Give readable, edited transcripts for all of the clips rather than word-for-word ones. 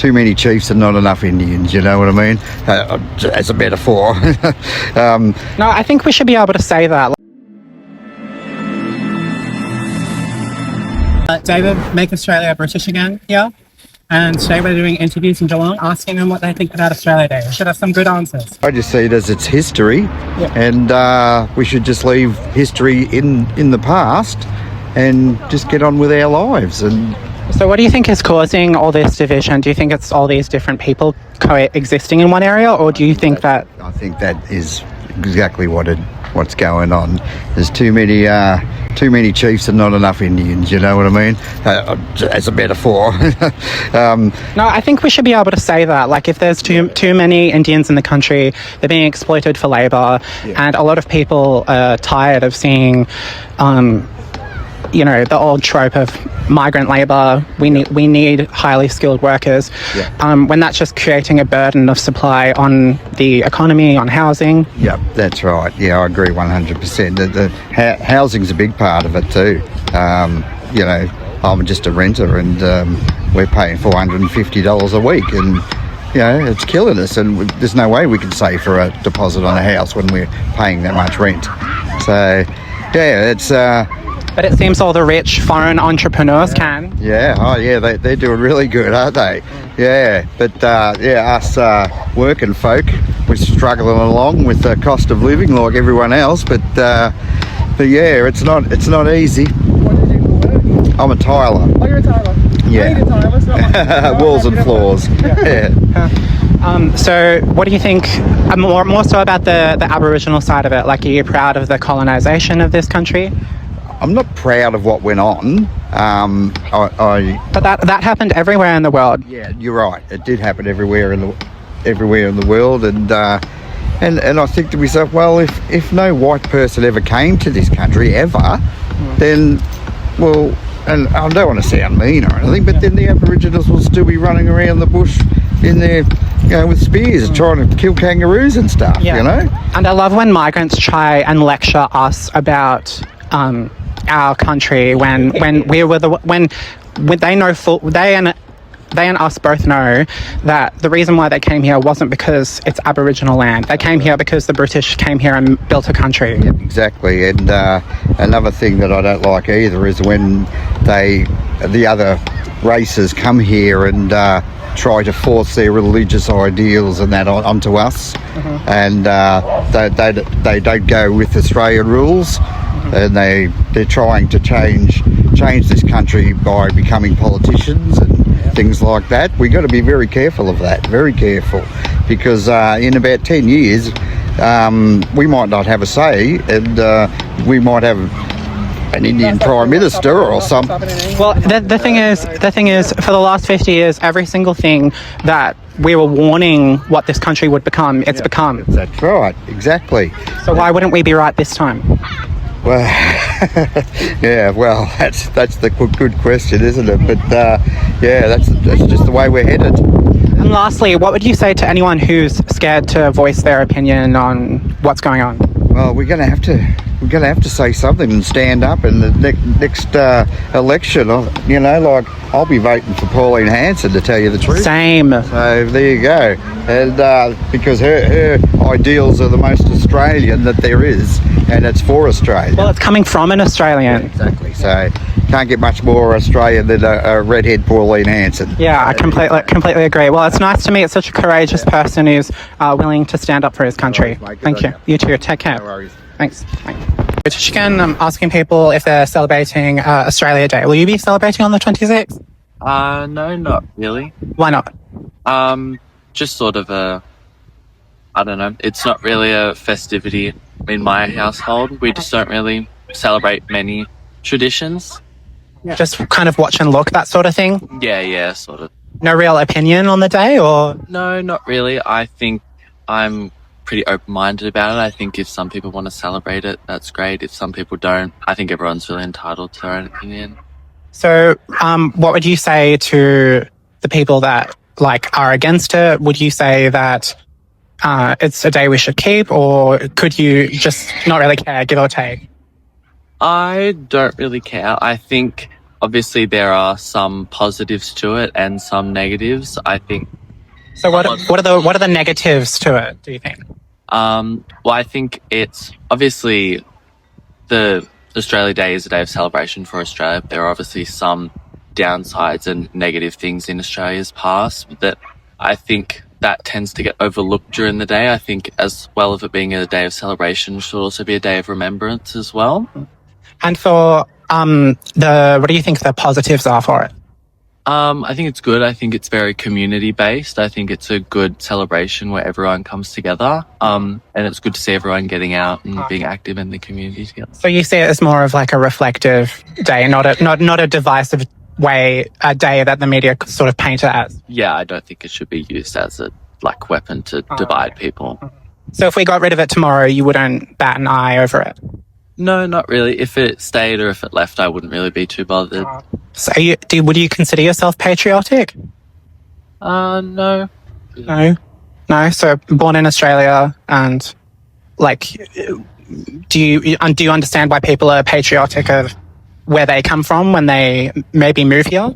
too many chiefs and not enough Indians, you know what I mean? As a metaphor. No, I think we should be able to say that. David, Make Australia British Again here. And today we're doing interviews in Geelong, asking them what they think about Australia Day. We should have some good answers. I just see it as its history, Yeah. and we should just leave history in the past and just get on with our lives. And So what do you think is causing all this division? Do you think it's all these different people coexisting in one area, or do you think that... I think that is exactly what's going on. There's too many chiefs and not enough Indians, you know what I mean? As a metaphor. No, I think we should be able to say that. Like, if there's too many Indians in the country, they're being exploited for labour, and a lot of people are tired of seeing, the old trope of migrant labour. We need highly skilled workers. When that's just creating a burden of supply on the economy, on housing. Yep, that's right. Yeah, I agree 100%. The housing's a big part of it too. I'm just a renter, and we're paying $450 a week, and it's killing us. And there's no way we can save for a deposit on a house when we're paying that much rent. So, yeah, it's. But it seems all the rich foreign entrepreneurs can. Yeah, they're doing really good, aren't they? Yeah, but us working folk, we're struggling along with the cost of living like everyone else. But yeah, it's not easy. What do you do for work? I'm a tiler. Oh, you're a tiler. Yeah. I need a tiler. It's not like Walls and floors. Yeah. So what do you think, more so about the Aboriginal side of it? Like, are you proud of the colonisation of this country? I'm not proud of what went on. But that happened everywhere in the world. Yeah, you're right. It did happen everywhere in the world, and I think to myself, well, if no white person ever came to this country ever, then, well, and I don't want to sound mean or anything, but then the Aboriginals will still be running around the bush in there, with spears trying to kill kangaroos and stuff. And I love when migrants try and lecture us about our country when they and us both know that the reason why they came here wasn't because it's Aboriginal land. They came here because the British came here and built a country. Yeah, exactly. And another thing that I don't like either is when the other races come here and try to force their religious ideals and that onto us, and they don't go with Australian rules, and they're trying to change this country by becoming politicians and things like that. We got to be very careful of that, very careful, because in about 10 years we might not have a say, and we might have an Indian Prime Minister or something. Well, the thing is, for the last 50 years, every single thing that we were warning what this country would become, it's become. That's right, exactly. So why wouldn't we be right this time? Well, yeah, well, that's the good question, isn't it? But that's just the way we're headed. And lastly, what would you say to anyone who's scared to voice their opinion on what's going on? Well, we're going to have to say something and stand up in the next election. I'll be voting for Pauline Hanson, to tell you the truth. Same. So there you go. And because her ideals are the most Australian that there is, and it's for Australia. Well, it's coming from an Australian. Yeah, exactly. So can't get much more Australian than a redhead Pauline Hanson. Yeah, I completely agree. Well, it's nice to meet such a courageous person who's willing to stand up for his country. No worries, mate. Thank you. You too. Take care. No worries. Thanks. Bye. Again, I'm asking people if they're celebrating Australia Day. Will you be celebrating on the 26th? No, not really. Why not? Just sort of I don't know. It's not really a festivity in my household. We just don't really celebrate many traditions. Just kind of watch and look, that sort of thing? Yeah, sort of. No real opinion on the day, or? No, not really. I think I'm pretty open-minded about it. I think if some people want to celebrate it, that's great. If some people don't, I think everyone's really entitled to their own opinion. So, what would you say to the people that are against it? Would you say that it's a day we should keep, or could you just not really care, give or take? I don't really care. I think obviously there are some positives to it and some negatives. I think. So what are the negatives to it, do you think? Well, I think it's obviously the Australia Day is a day of celebration for Australia. There are obviously some downsides and negative things in Australia's past that I think that tends to get overlooked during the day. I think as well as it being a day of celebration, it should also be a day of remembrance as well. And for what do you think the positives are for it? I think it's good. I think it's very community based. I think it's a good celebration where everyone comes together. And it's good to see everyone getting out and being active in the community together. So you see it as more of like a reflective day, not a divisive a day that the media sort of paint it as. Yeah, I don't think it should be used as a weapon to divide people. So if we got rid of it tomorrow, you wouldn't bat an eye over it? No, not really. If it stayed or if it left, I wouldn't really be too bothered. So would you consider yourself patriotic? No. No. So born in Australia, and do you understand why people are patriotic of where they come from when they maybe move here?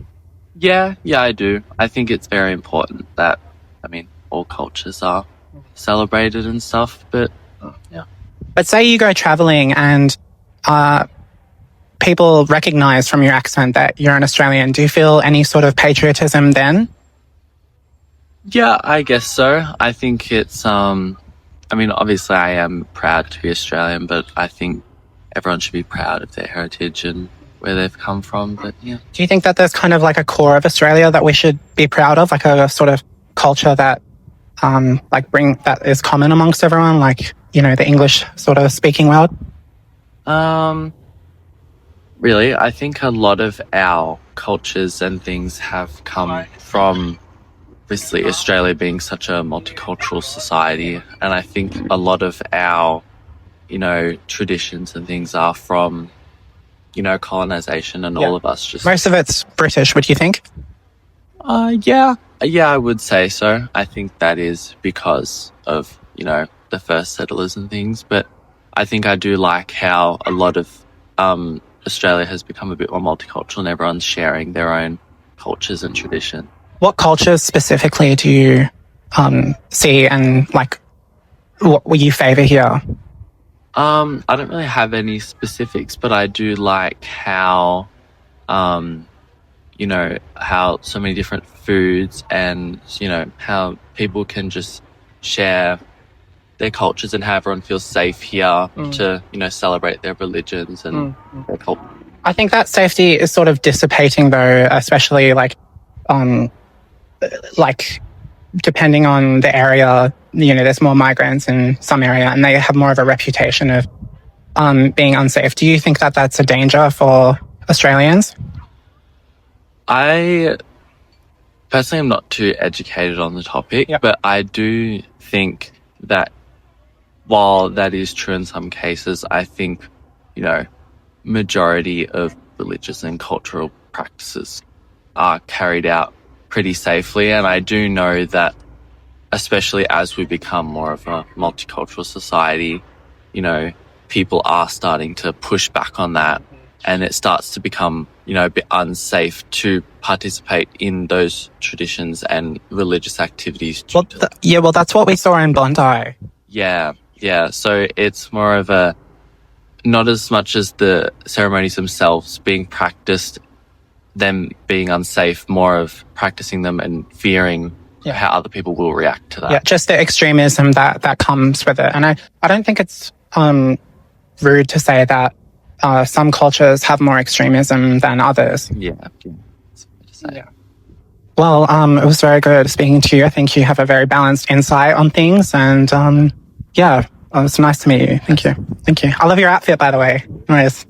Yeah, I do. I think it's very important that, all cultures are celebrated and stuff, but yeah. But say you go traveling and people recognize from your accent that you're an Australian. Do you feel any sort of patriotism then? Yeah, I guess so. I think it's, obviously I am proud to be Australian, but I think everyone should be proud of their heritage and where they've come from, but yeah. Do you think that there's kind of like a core of Australia that we should be proud of, like a sort of culture that that is common amongst everyone, the English sort of speaking world? Really, I think a lot of our cultures and things have come from obviously Australia being such a multicultural society, and I think a lot of our, traditions and things are from, colonization and all of us just... Most of it's British, would you think? Yeah, I would say so. I think that is because of, the first settlers and things, but I think I do like how a lot of Australia has become a bit more multicultural and everyone's sharing their own cultures and tradition. What cultures specifically do you see and what will you favour here? I don't really have any specifics, but I do like how, how so many different foods and, how people can just share their cultures and how everyone feels safe here to, celebrate their religions and their culture. I think that safety is sort of dissipating though, especially depending on the area, there's more migrants in some area and they have more of a reputation of being unsafe. Do you think that that's a danger for Australians? I personally am not too educated on the topic, but I do think that while that is true in some cases, I think, majority of religious and cultural practices are carried out pretty safely. And I do know that, especially as we become more of a multicultural society, people are starting to push back on that. And it starts to become, a bit unsafe to participate in those traditions and religious activities. Well, that's what we saw in Bondi. Yeah. So it's more of not as much as the ceremonies themselves being practiced, them being unsafe, more of practicing them and fearing how other people will react to that. Yeah, just the extremism that comes with it. And I don't think it's rude to say that some cultures have more extremism than others. Yeah. Well, it was very good speaking to you. I think you have a very balanced insight on things, and it was nice to meet you. Thank you. I love your outfit, by the way. Nice.